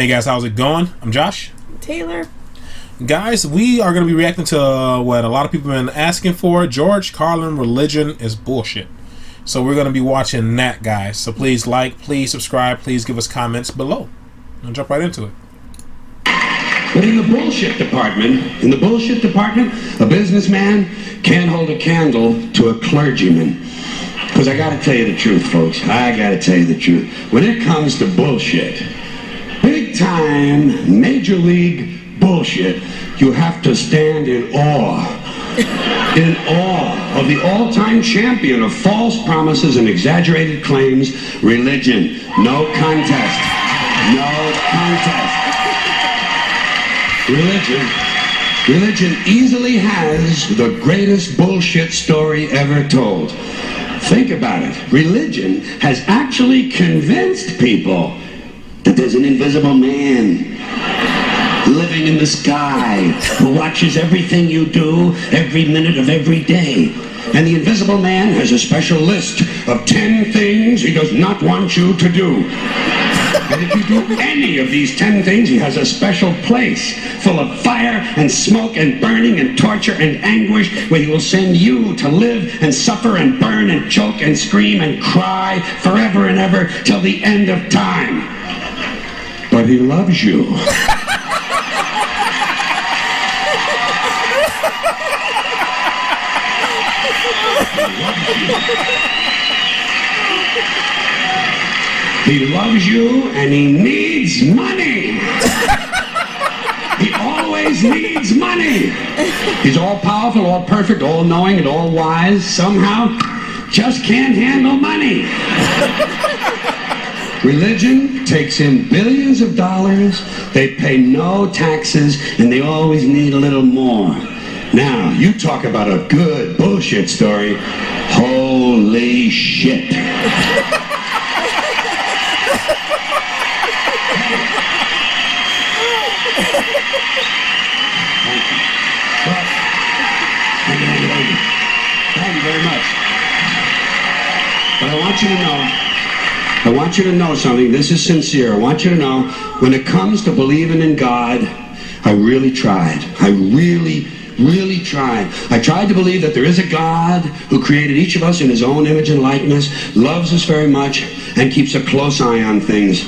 Hey guys, how's it going? I'm Josh. Taylor. Guys, we are going to be reacting to what a lot of people have been asking for. George Carlin, religion is bullshit. So we're going to be watching that, guys. So please like, please subscribe, please give us comments below. I'll jump right into it. But in the bullshit department, a businessman can't hold a candle to a clergyman. Because I got to tell you the truth, folks. I got to tell you the truth. When it comes to bullshit, big time, major league bullshit, you have to stand in awe of the all-time champion of false promises and exaggerated claims, religion. No contest. No contest. Religion easily has the greatest bullshit story ever told. Think about it. Religion has actually convinced people that there's an invisible man living in the sky who watches everything you do every minute of every day. And the invisible man has a special list of 10 things he does not want you to do. And if you do any of these 10 things, he has a special place full of fire and smoke and burning and torture and anguish where he will send you to live and suffer and burn and choke and scream and cry forever and ever till the end of time. But he loves you. He loves you and he needs money. He always needs money. He's all powerful, all perfect, all knowing, and all wise. Somehow just can't handle money. Religion takes in billions of dollars. They pay no taxes and they always need a little more. Now, you talk about a good bullshit story. Holy shit. Thank you very much. But I want you to know something. This is sincere. I want you to know, when it comes to believing in God, I really tried. I really tried. I tried to believe that there is a God who created each of us in his own image and likeness, loves us very much, and keeps a close eye on things.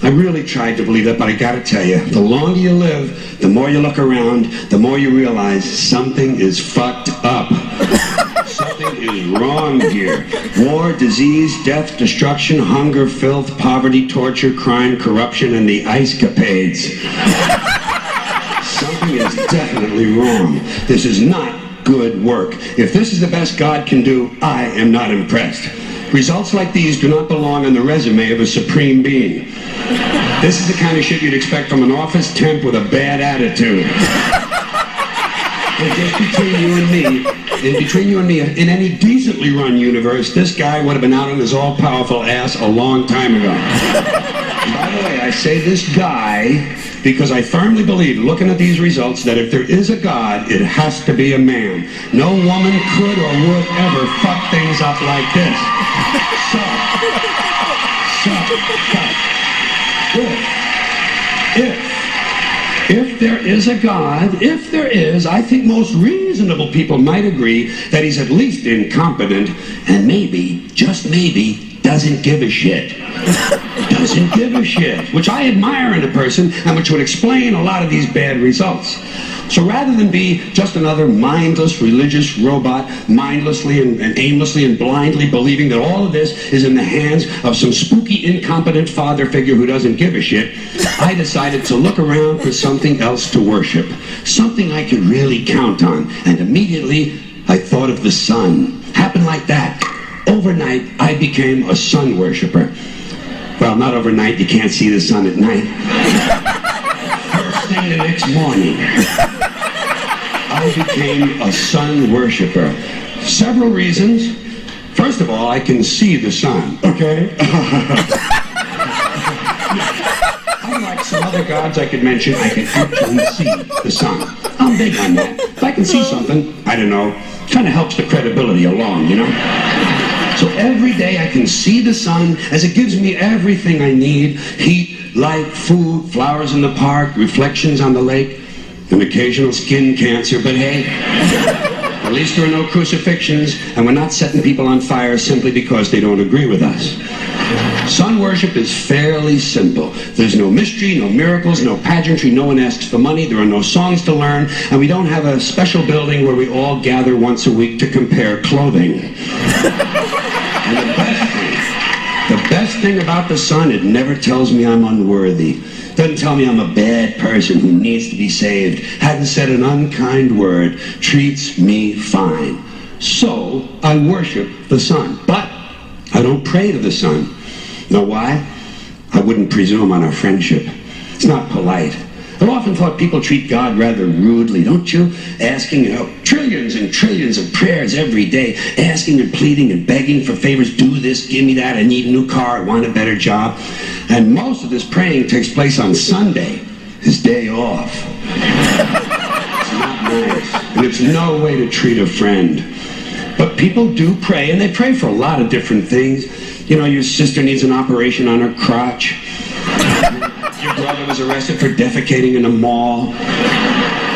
I really tried to believe that, but I gotta tell you, the longer you live, the more you look around, the more you realize something is fucked up. Something is wrong here. War, disease, death, destruction, hunger, filth, poverty, torture, crime, corruption, and the ice-capades. Something is definitely wrong. This is not good work. If this is the best God can do, I am not impressed. Results like these do not belong on the resume of a supreme being. This is the kind of shit you'd expect from an office temp with a bad attitude. And just between you and me, in any decently run universe, this guy would have been out on his all-powerful ass a long time ago. And by the way, I say this guy because I firmly believe, looking at these results, that if there is a God, it has to be a man. No woman could or would ever fuck things up like this. If there is a God, I think most reasonable people might agree that he's at least incompetent and maybe, just maybe, doesn't give a shit. Doesn't give a shit, which I admire in a person and which would explain a lot of these bad results. So rather than be just another mindless religious robot, mindlessly and aimlessly and blindly believing that all of this is in the hands of some spooky, incompetent father figure who doesn't give a shit, I decided to look around for something else to worship, something I could really count on. And immediately, I thought of the sun. Happened like that. Overnight, I became a sun worshiper. Well, not overnight, you can't see the sun at night. First thing the next morning, I became a sun worshiper. Several reasons. First of all, I can see the sun, okay? Unlike some other gods I could mention, I can actually see the sun. I'm big on that. If I can see something, I don't know, kind of helps the credibility along, you know? So every day I can see the sun as it gives me everything I need: heat, light, food, flowers in the park, reflections on the lake, an occasional skin cancer, but hey, at least there are no crucifixions, and we're not setting people on fire simply because they don't agree with us. Sun worship is fairly simple. There's no mystery, no miracles, no pageantry, no one asks for money, there are no songs to learn, and we don't have a special building where we all gather once a week to compare clothing. And the best thing about the sun, it never tells me I'm unworthy. Doesn't tell me I'm a bad person who needs to be saved. Hasn't said an unkind word. Treats me fine. So I worship the sun. But I don't pray to the sun. Know why? I wouldn't presume on our friendship. It's not polite. I've often thought people treat God rather rudely, don't you? Asking, trillions and trillions of prayers every day, asking and pleading and begging for favors, do this, give me that, I need a new car, I want a better job. And most of this praying takes place on Sunday, his day off. It's not nice, and it's no way to treat a friend. But people do pray, and they pray for a lot of different things. You know, your sister needs an operation on her crotch. Your brother was arrested for defecating in a mall.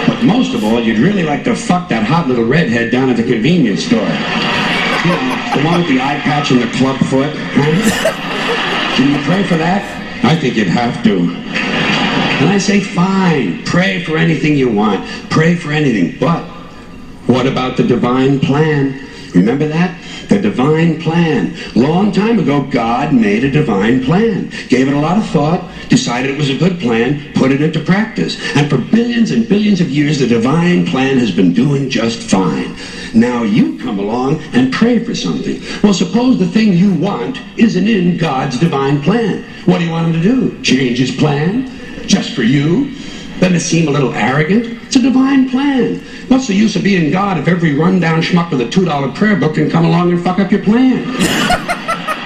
But most of all, you'd really like to fuck that hot little redhead down at the convenience store. You know, the one with the eye patch and the club foot. Huh? Can you pray for that? I think you'd have to. And I say, fine, pray for anything you want. Pray for anything. But what about the divine plan? Remember that? The divine plan. Long time ago, God made a divine plan. Gave it a lot of thought, decided it was a good plan, put it into practice. And for billions and billions of years, the divine plan has been doing just fine. Now you come along and pray for something. Well, suppose the thing you want isn't in God's divine plan. What do you want him to do? Change his plan? Just for you? Doesn't it seem a little arrogant? It's a divine plan. What's the use of being God if every rundown schmuck with a $2 prayer book can come along and fuck up your plan?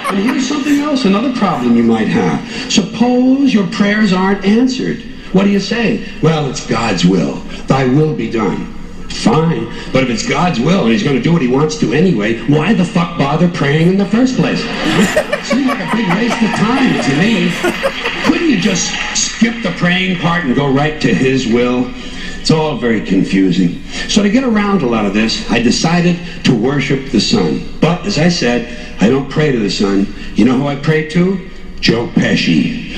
And here's something else, another problem you might have. Suppose your prayers aren't answered. What do you say? Well, it's God's will. Thy will be done. Fine, but if it's God's will and he's going to do what he wants to anyway, why the fuck bother praying in the first place? Seems like a big waste of time to me. Couldn't you just skip the praying part and go right to his will? It's all very confusing. So to get around a lot of this, I decided to worship the sun. But, as I said, I don't pray to the sun. You know who I pray to? Joe Pesci.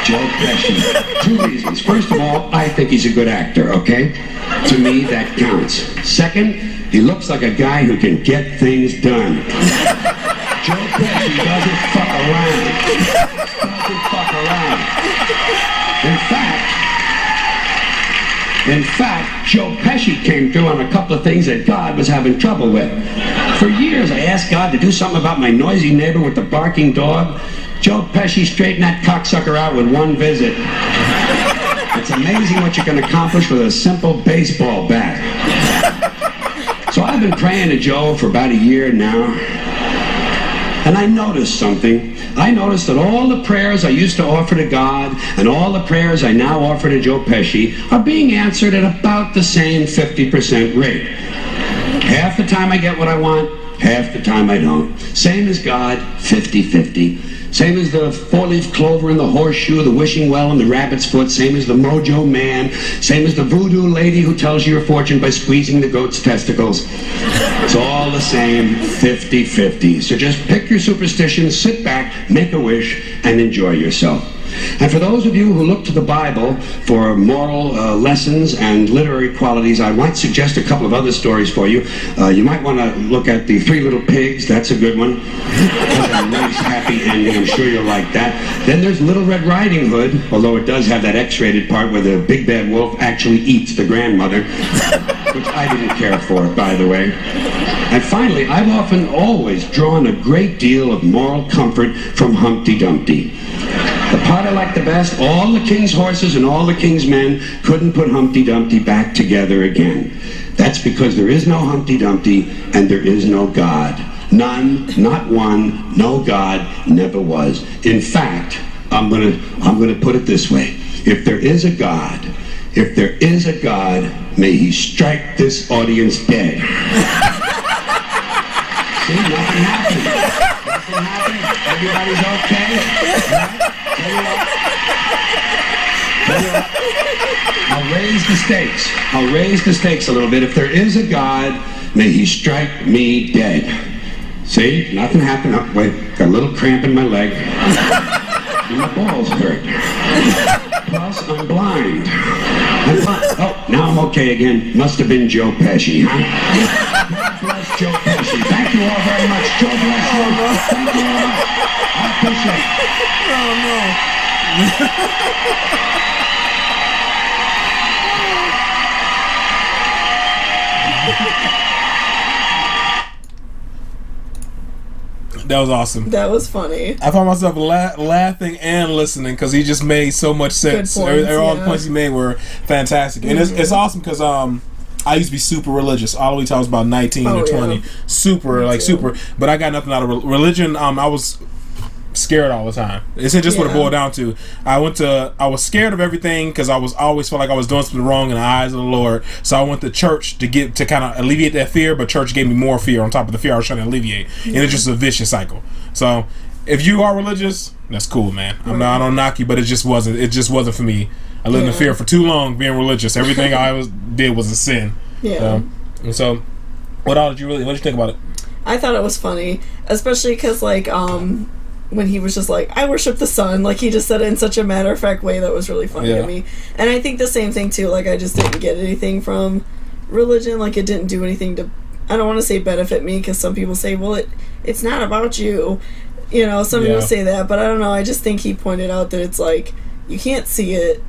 Joe Pesci. Two reasons. First of all, I think he's a good actor, okay? To me, that counts. Second, he looks like a guy who can get things done. Joe Pesci doesn't fuck around. Doesn't fuck around. In fact, Joe Pesci came through on a couple of things that God was having trouble with. For years, I asked God to do something about my noisy neighbor with the barking dog. Joe Pesci straightened that cocksucker out with one visit. It's amazing what you can accomplish with a simple baseball bat. So I've been praying to Joe for about a year now, and I noticed something. I noticed that all the prayers I used to offer to God and all the prayers I now offer to Joe Pesci are being answered at about the same 50% rate. Half the time I get what I want, half the time I don't. Same as God, 50-50. Same as the four-leaf clover and the horseshoe, the wishing well and the rabbit's foot. Same as the mojo man. Same as the voodoo lady who tells you your fortune by squeezing the goat's testicles. It's all the same, 50-50. So just pick your superstition, sit back, make a wish, and enjoy yourself. And for those of you who look to the Bible for moral lessons and literary qualities, I might suggest a couple of other stories for you. You might want to look at The Three Little Pigs. That's a good one. Has a nice, happy ending. I'm sure you'll like that. Then there's Little Red Riding Hood, although it does have that X-rated part where the big bad wolf actually eats the grandmother, which I didn't care for, by the way. And finally, I've often always drawn a great deal of moral comfort from Humpty Dumpty. The part I like the best, all the king's horses and all the king's men couldn't put Humpty Dumpty back together again. That's because there is no Humpty Dumpty and there is no God. None, not one, no God, never was. In fact, I'm gonna put it this way. If there is a God, may he strike this audience dead. See, nothing happened. Nothing happened. Everybody's okay? Tell you what, I'll raise the stakes. I'll raise the stakes a little bit. If there is a God, may he strike me dead. See? Nothing happened. Oh, wait, got a little cramp in my leg. And my balls hurt. Plus, I'm blind. Oh, now I'm okay again. Must have been Joe Pesci, huh? God bless Joe Pesci. Thank you all very much. Joe bless you. Thank you very much. I appreciate it. Oh, no. That was awesome. That was funny. I found myself laughing and listening because he just made so much sense. Good points, all the points he made were fantastic. And it's awesome because I used to be super religious all the way till I was about 19 or 20. Super, super. But I got nothing out of religion. I was scared all the time. It's just what it boiled down to. I was scared of everything because I was always felt like I was doing something wrong in the eyes of the Lord. So I went to church to kind of alleviate that fear, but church gave me more fear on top of the fear I was trying to alleviate. And it's just a vicious cycle. So if you are religious, that's cool, man. I don't knock you, but it just wasn't for me. I lived in fear for too long being religious. Everything I did was a sin. Yeah. So what did you think about it? I thought it was funny, especially because when he was just like, I worship the sun, like he just said it in such a matter-of-fact way that was really funny to me. And I think the same thing too, like I just didn't get anything from religion, like it didn't do anything to, I don't want to say benefit me, because some people say, well, it's not about you, some people say that, but I don't know, I just think he pointed out that it's like, you can't see it,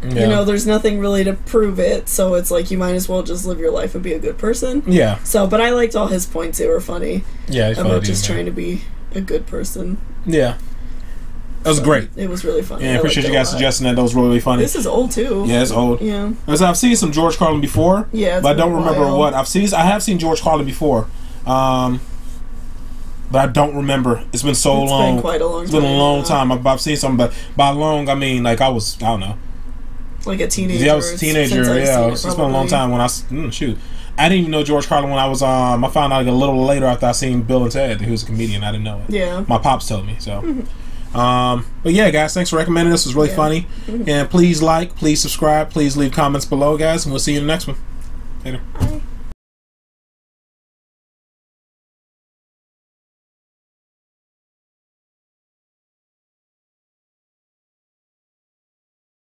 there's nothing really to prove it, so it's like you might as well just live your life and be a good person. So, but I liked all his points, they were funny. He's about funny, just trying to be a good person. That was great. It was really funny. I appreciate you guys suggesting that. That was really, really funny. This is old too. Yeah, it's old. Yeah. Because I've seen some George Carlin before. Yeah, but I don't remember what I have seen George Carlin before. But I don't remember. It's been so long. It's been quite a long time. It's been a long time. I've seen something, but by long I mean like I don't know. Like a teenager. Yeah, I was a teenager. It's been a long time when shoot. I didn't even know George Carlin when I was I found out like a little later after I seen Bill and Ted. He was a comedian. I didn't know it. Yeah. My pops told me. So, but yeah, guys, thanks for recommending this. It was really funny. And please subscribe, please leave comments below, guys, and we'll see you in the next one. Later. Bye.